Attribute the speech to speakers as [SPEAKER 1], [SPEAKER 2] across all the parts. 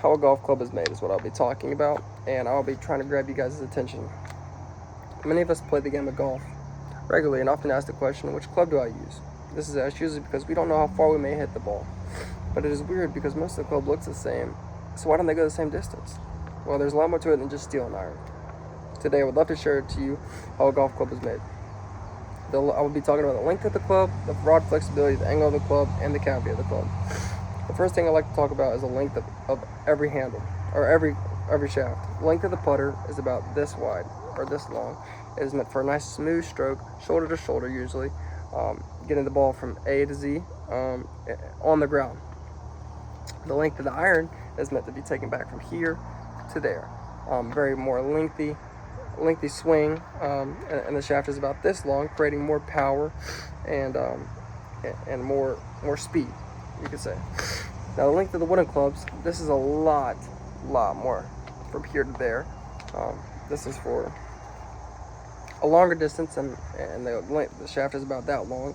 [SPEAKER 1] how a golf club is made is what I'll be talking about, and I'll be trying to grab you guys' attention. Many of us play the game of golf regularly and often ask the question, which club do I use? This is asked usually because we don't know how far we may hit the ball. But it is weird because most of the club looks the same, so why don't they go the same distance? Well, there's a lot more to it than just steel and iron. Today I would love to share to you how a golf club is made. I will be talking about the length of the club, the rod flexibility, the angle of the club, and the cavity of the club. The first thing I like to talk about is the length of every handle, or every shaft. The length of the putter is about this wide, or this long. It is meant for a nice smooth stroke, shoulder to shoulder usually, getting the ball from A to Z on the ground. The length of the iron is meant to be taken back from here to there. Very more lengthy swing, and the shaft is about this long, creating more power and more speed, you could say. Now the length of the wooden clubs, this is a lot more from here to there. This is for a longer distance, and the shaft is about that long.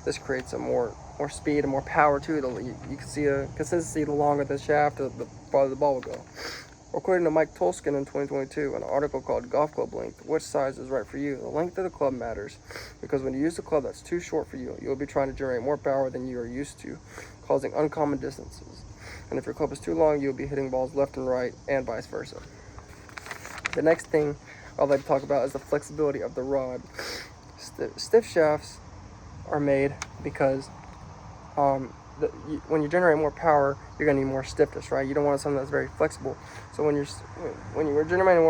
[SPEAKER 1] This creates a more speed and more power to it. You can see a consistency. The longer the shaft, the farther the ball will go. According to Mike Tolskin in 2022, an article called Golf Club Length, which size is right for you? The length of the club matters because when you use a club that's too short for you, you'll be trying to generate more power than you are used to, causing uncommon distances. And if your club is too long, you'll be hitting balls left and right, and vice versa. The next thing I'd like to talk about is the flexibility of the rod. Stiff shafts are made because when you generate more power, you're gonna need more stiffness, right? You don't want something that's very flexible. So when you're generating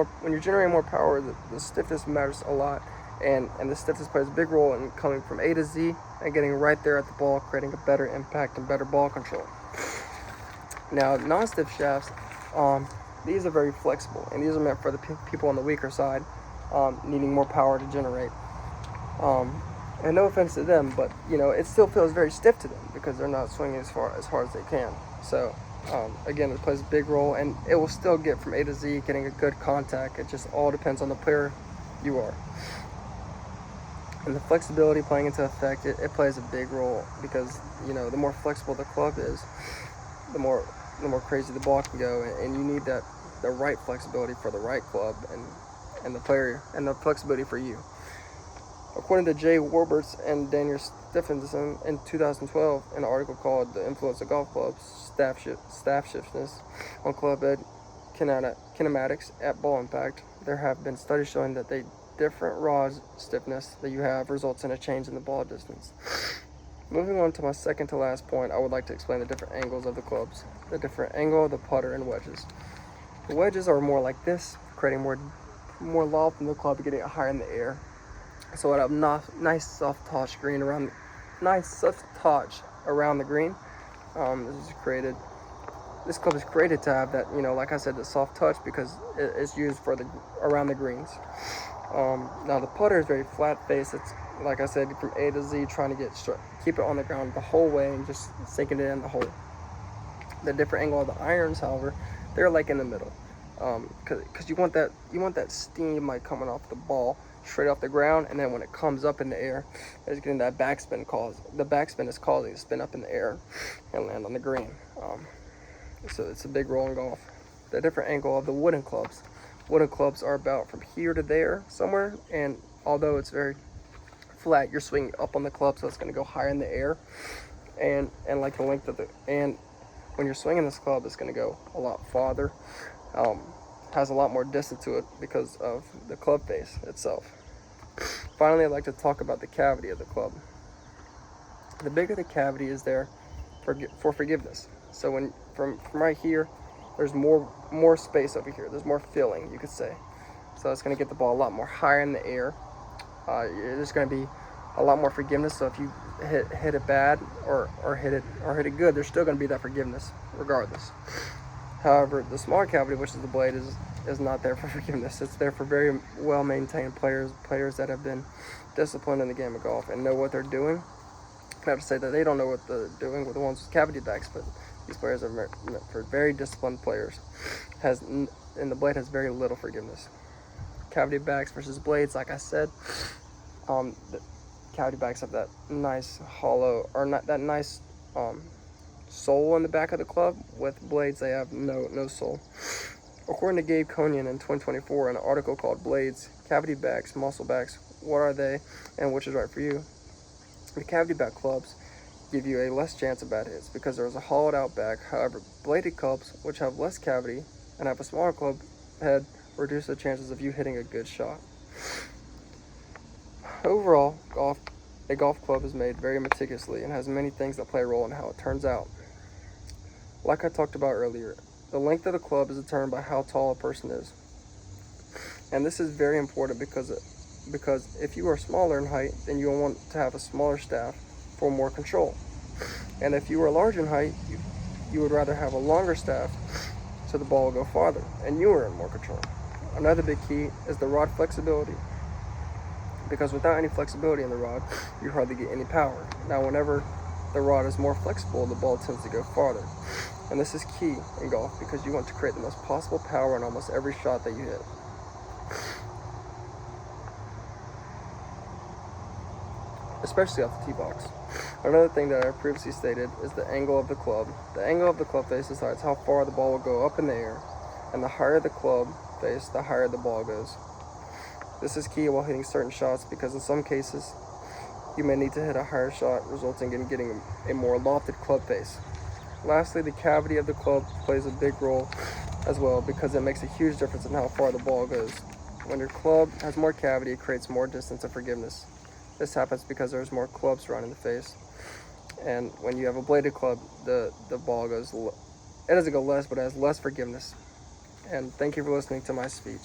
[SPEAKER 1] more power, the stiffness matters a lot, and the stiffness plays a big role in coming from A to Z and getting right there at the ball, creating a better impact and better ball control. Now, non-stiff shafts, these are very flexible, and these are meant for the people on the weaker side, needing more power to generate. And no offense to them, but it still feels very stiff to them because they're not swinging as hard as they can. So again, it plays a big role, and it will still get from A to Z, getting a good contact. It just all depends on the player you are. And the flexibility playing into effect, it plays a big role because the more flexible the club is, the more crazy the ball can go, and you need the right flexibility for the right club and the player, and the flexibility for you. According to Jay Warburts and Daniel Stephenson in 2012, in an article called "The Influence of Golf Clubs Staff Stiffness on Club Head Kinematics at Ball Impact," there have been studies showing that the different rod stiffness that you have results in a change in the ball distance. Moving on to my second to last point, I would like to explain the different angles of the clubs, the different angle of the putter and wedges. The wedges are more like this, creating more loft in the club, getting it higher in the air. So I have nice soft touch around the green. This club is created to have that, like I said, the soft touch because it's used for around the greens. Now the putter is very flat face. It's like I said, from A to Z, trying to keep it on the ground the whole way and just sinking it in the hole. The different angle of the irons, however, they're like in the middle, because you want that steam like coming off the ball straight off the ground, and then when it comes up in the air, it's getting that backspin. The backspin is causing it to spin up in the air and land on the green. So it's a big role in golf. The different angle of the wooden clubs. Wooden clubs are about from here to there somewhere, and although it's very flat, you're swinging up on the club, so it's going to go higher in the air, and like the length of and when you're swinging this club, it's going to go a lot farther. Has a lot more distance to it because of the club face itself. Finally, I'd like to talk about the cavity of the club. The bigger the cavity is there for forgiveness. So when from right here, there's more space over here. There's more filling, you could say. So it's going to get the ball a lot more higher in the air. There's going to be a lot more forgiveness. So if you hit it bad or hit it good, there's still going to be that forgiveness regardless. However, the smaller cavity, which is the blade, is not there for forgiveness. It's there for very well-maintained players that have been disciplined in the game of golf and know what they're doing. Not to say that they don't know what they're doing with the ones with cavity backs, but these players are meant for very disciplined players. And the blade has very little forgiveness. Cavity backs versus blades, like I said, the cavity backs have that nice hollow, or not that nice sole in the back of the club. With blades, they have no sole. According to Gabe Conian in 2024, in an article called Blades, Cavity Backs, Muscle Backs, What Are They and Which Is Right For You? The cavity back clubs give you a less chance of bad hits because there is a hollowed out back. However, bladed clubs, which have less cavity and have a smaller club head, reduce the chances of you hitting a good shot. Overall, a golf club is made very meticulously and has many things that play a role in how it turns out. Like I talked about earlier, the length of the club is determined by how tall a person is. And this is very important because if you are smaller in height, then you will want to have a smaller staff for more control. And if you are large in height, you would rather have a longer staff so the ball will go farther and you are in more control. Another big key is the rod flexibility, because without any flexibility in the rod, you hardly get any power. Now, whenever the rod is more flexible, the ball tends to go farther. And this is key in golf because you want to create the most possible power in almost every shot that you hit. Especially off the tee box. Another thing that I previously stated is the angle of the club. The angle of the club face decides how far the ball will go up in the air, and the higher the club face, the higher the ball goes. This is key while hitting certain shots because in some cases, you may need to hit a higher shot, resulting in getting a more lofted club face. Lastly, the cavity of the club plays a big role as well because it makes a huge difference in how far the ball goes. When your club has more cavity, it creates more distance and forgiveness. This happens because there's more club surrounding the face. And when you have a bladed club, the ball goes, it doesn't go less, but it has less forgiveness. And thank you for listening to my speech.